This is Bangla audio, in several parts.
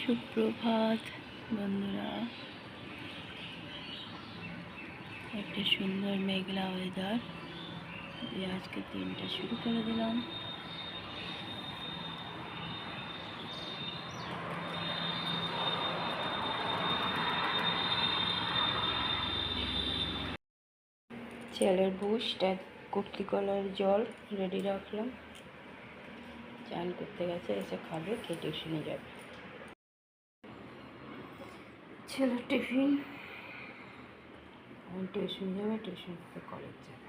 সুপ্রভাত বন্ধুরা, একটা সুন্দর মেঘলা ওয়েদার দিয়ে আজকে দিনটা শুরু করে দিলাম। ছেলের বুস্ট আর কুটকি কলার জল রেডি রাখলাম। চান করতে গেছে, এসে খাবে, খেয়ে টিউশনে যাবে। ছেলের টিফিন, টিউশন যাবে, টিউশন থেকে কলেজ যাবে,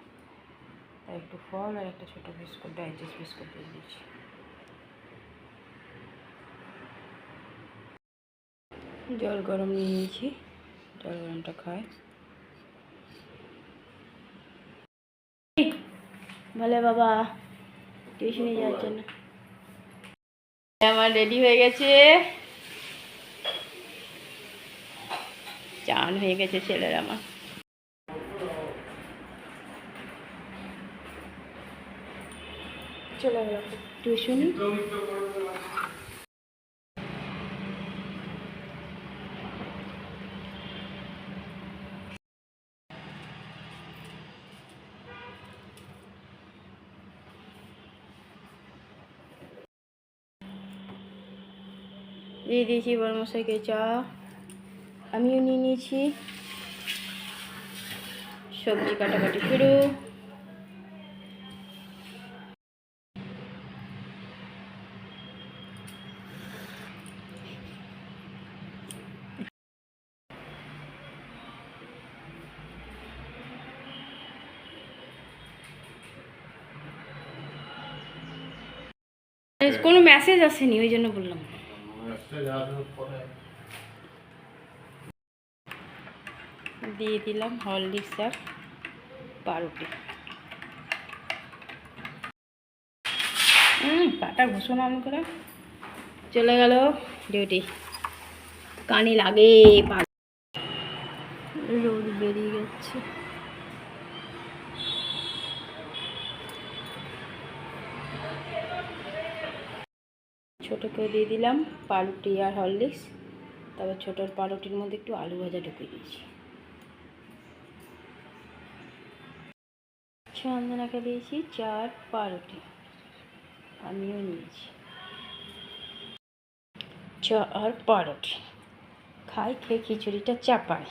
তাই একটু ফল আর একটা ছোটো বিস্কুট, ডাইজেস্ট বিস্কুট দিয়ে দিয়েছি। জল গরম নিয়ে নিয়েছি, জল গরমটা খায়। বলে বাবা টিউশনে যাচ্ছে না। আমার রেডি হয়ে গেছে, চান হয়ে গেছে ছেলের আমার। চলে গেল টিউশন। দিয়ে দিয়েছি বড়মশাইকে চা, আমিও নিয়ে নিয়েছি। সবজি কাটাকাটি শুরু। কোনো মেসেজ আসেনি, ওই জন্য বললাম। দিয়ে দিলাম হরলিক্স আর পাউরুটি। পাটা ঘুষোনো আমি করে চলে গেল ডিউটি। কানে লাগে, রোদ বেরিয়ে গেছে। ছোটোকেও দিয়ে দিলাম পাউরুটি আর হরলিক্স। তারপর ছোটোর পাউরুটির মধ্যে একটু আলু ভাজা ঢুকিয়ে দিয়েছি। চন্দনাকে দিয়েছি চার পাউরুটি, আমিও নিয়েছি চা আর পাউরুটি। খাই, খেয়ে খিচুড়িটা চাপাই।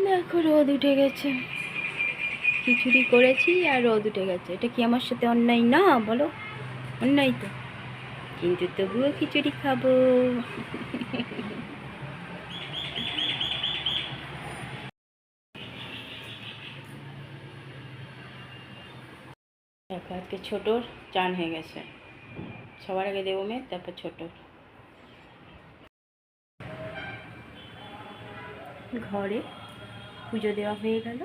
দেখো রোদ উঠে গেছে, খিচুড়ি করেছি আর রোদ উঠে গেছে। এটা কি আমার সাথে অন্যায় না বলো? অন্যায় তো, কিন্তু তবুও খিচুড়ি খাবো। দেখো আজকে ছোটোর চান হয়ে গেছে। সবার আগে দেবো মেয়ে, তারপর ছোটোর। ঘরে পুজো দেওয়া হয়ে গেল।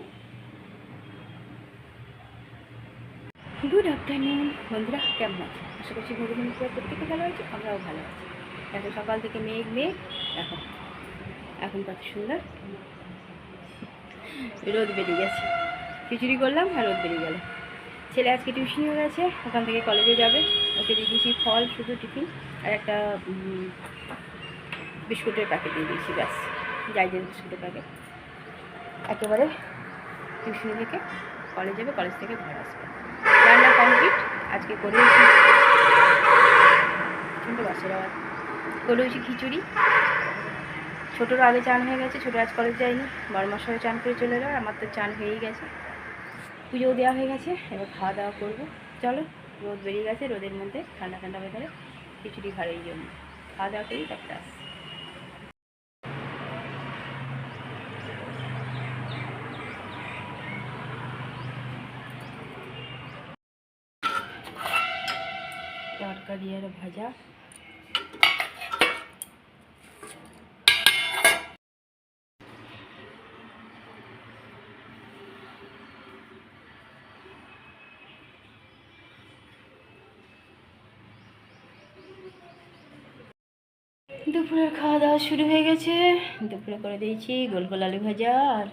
গুড আফটারনুন বন্ধুরা, কেমন আছে? আশা করছি ভগবান প্রত্যেকে ভালো আছে, আমরাও ভালো আছি। দেখো সকাল থেকে মেঘ মেঘ, দেখো এখন কত সুন্দর রোদ বেরিয়ে গেছে। খিচুড়ি করলাম আর রোদ বেরিয়ে গেল। ছেলে আজকে টিউশনিও গেছে, ওখান থেকে কলেজে যাবে। ওকে দিয়ে দিয়েছি ফল, শুধু টিফিন আর একটা বিস্কুটের প্যাকেট দিয়ে দিয়েছি, ব্যাস। ডাইজেস্ট বিস্কুটের প্যাকেট। একেবারে টিউশনি থেকে কলেজ যাবে, কলেজ থেকে ঘর আসবে। রান্না কমপ্লিট। আজকে করেছি খিচুড়ি। ছোটোর আগে চান হয়ে গেছে, ছোটো আজ কলেজ যায়নি, বড়মাসও চান করে চলে গেল। আমার তো চান হয়েই গেছে, পুজোও দেওয়া হয়ে গেছে। এবার খাওয়া দাওয়া করবো। চলো, রোদ বেরিয়ে গেছে, রোদের মধ্যে ঠান্ডা ঠান্ডা ওয়েদারে খিচুড়ি খাওয়ার এই জন্য খাওয়া দাওয়া করি, তারপরে আসি। তরকারি আর ভাজা। দুপুরের খাওয়া দাওয়া শুরু হয়ে গেছে। দুপুরে করে দিয়েছি গোল গোল আলু ভাজা আর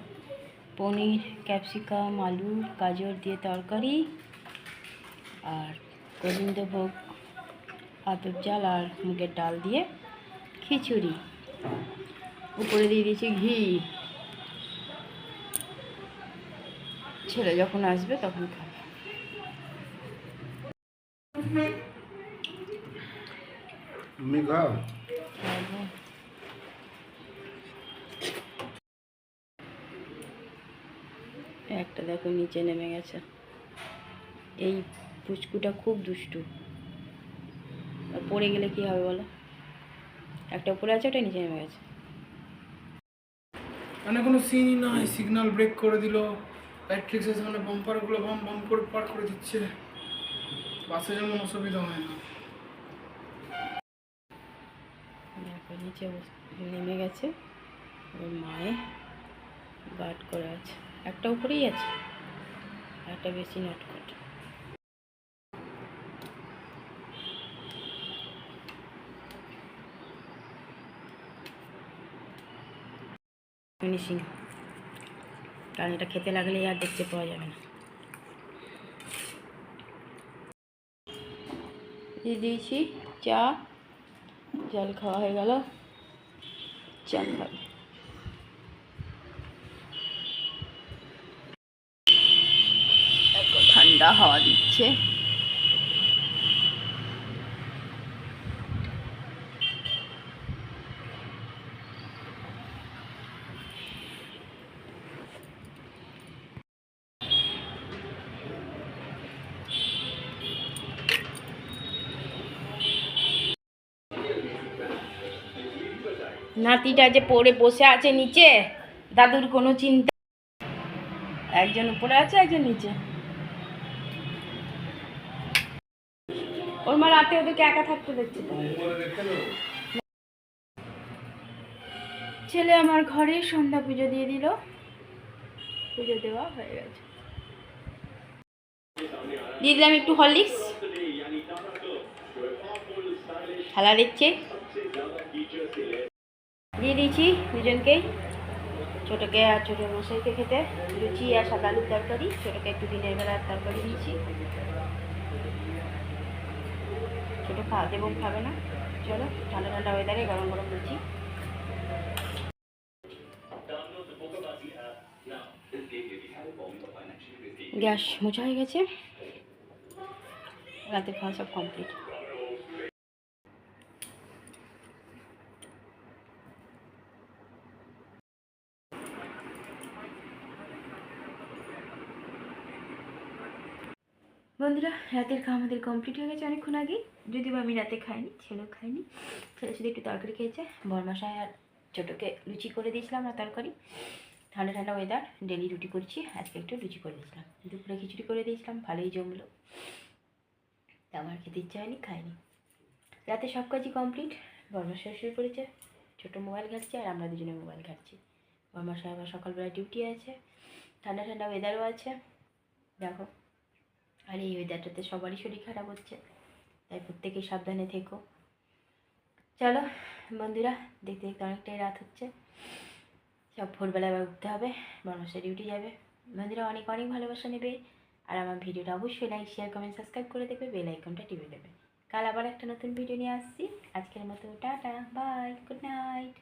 পনির, ক্যাপসিকাম, আলু, গাজর দিয়ে তরকারি, আর গোবিন্দভোগ, আতপ চাল আর মুগের ডাল দিয়ে খিচুড়ি, উপরে দিয়ে দিয়েছি ঘি। ছেলে যখন আসবে তখন খাবে। একটা দেখো নিচে নেমে গেছে। এই পুচকুটা খুব দুষ্টু, পড়ে গেলে কি হবে বলো। একটা উপরে আছে, ওটা নিচে নেমে গেছে। মানে কোনো সিনই নয়, সিগন্যাল ব্রেক করে দিল, ম্যাট্রিক্সের সামনে বাম্পারগুলো বাম বাম করে পার করে দিচ্ছে। বাসে যেমন অসুবিধা হয় না। নিচে নেমে গেছে, ওর মায়ে গার্ড করে আছে। একটা উপরেই আছে, একটা বেশি নটকট। ফিনিশিং, কারণ এটা খেতে লাগলে আর দেখতে পাওয়া যাবে না। দিয়ে দিয়েছি চা, জল খাওয়া হয়ে গেল, চা খাবে। ঠান্ডা হাওয়া দিচ্ছে। নাতিটা যে পড়ে বসে আছে নিচে, দাদুর কোনো চিন্তা। একজন উপরে আছে, একজন নিচে। ওর মা রাতে ওদেরকে একা থাকতে দেখছে। ছেলে আমার ঘরে সন্ধ্যা পুজো দিয়ে দিল, পুজো দেওয়া হয়ে গেছে। দিয়ে দিলাম একটু হরলিক্স, থালা দিচ্ছে। দিয়ে দিয়েছি দুজনকেই, ছোটোকে আর ছোটো মশাইকে খেতে লুচি আর সাদা আলুর তরকারি, ছোটোকে একটু দিনের বেলার তরকারি দিয়েছি। ছোটো খাওয়া দেবো, খাবে না। চলো, ঠান্ডা ঠান্ডা ওয়েদারে গরম গরম লুচি। গ্যাস মোছা হয়ে গেছে, রাতের খাওয়া সব কমপ্লিট। বন্ধুরা, রাতের খাওয়া আমাদের কমপ্লিট হয়ে গেছে অনেকক্ষণ আগে, যদিও আমি রাতে খাইনি, ছেলেও খাইনি। ছেলে শুধু একটু তরকারি খেয়েছে। বরমাসায় আর ছোটোকে লুচি করে দিয়েছিলাম আর তরকারি। ঠান্ডা ঠান্ডা ওয়েদার, ডেলি রুটি করছি, আজকে একটু লুচি করে দিয়েছিলাম। দুপুরে খিচুড়ি করে দিয়েছিলাম, ভালোই জমলো। তা আমার খেতে ইচ্ছা হয়নি, খাইনি। রাতে সব কাজই কমপ্লিট। বরমাসায় শুয়ে পড়েছে, ছোটো মোবাইল ঘাটছে আর আমরা দুজনে মোবাইল ঘাটছি। বরমাসায় আবার সকালবেলা ডিউটি আছে, ঠান্ডা ঠান্ডা ওয়েদারও আছে দেখো। আর এই ওয়েদারটাতে সবারই শরীর খারাপ হচ্ছে, তাই প্রত্যেকেই সাবধানে থেকো। চলো বন্ধুরা, দেখতে দেখতে অনেকটাই রাত হচ্ছে, সব ভোরবেলা এবার উঠতে হবে, বরমাসা ডিউটি যাবে। বন্ধুরা অনেক অনেক ভালোবাসা নেবে, আর আমার ভিডিওটা অবশ্যই লাইক শেয়ার কমেন্ট সাবস্ক্রাইব করে দেবে, বেল আইকনটা টিপে দেবে। কাল আবার একটা নতুন ভিডিও নিয়ে আসছি। আজকের মতো টাটা, বাই, গুড নাইট।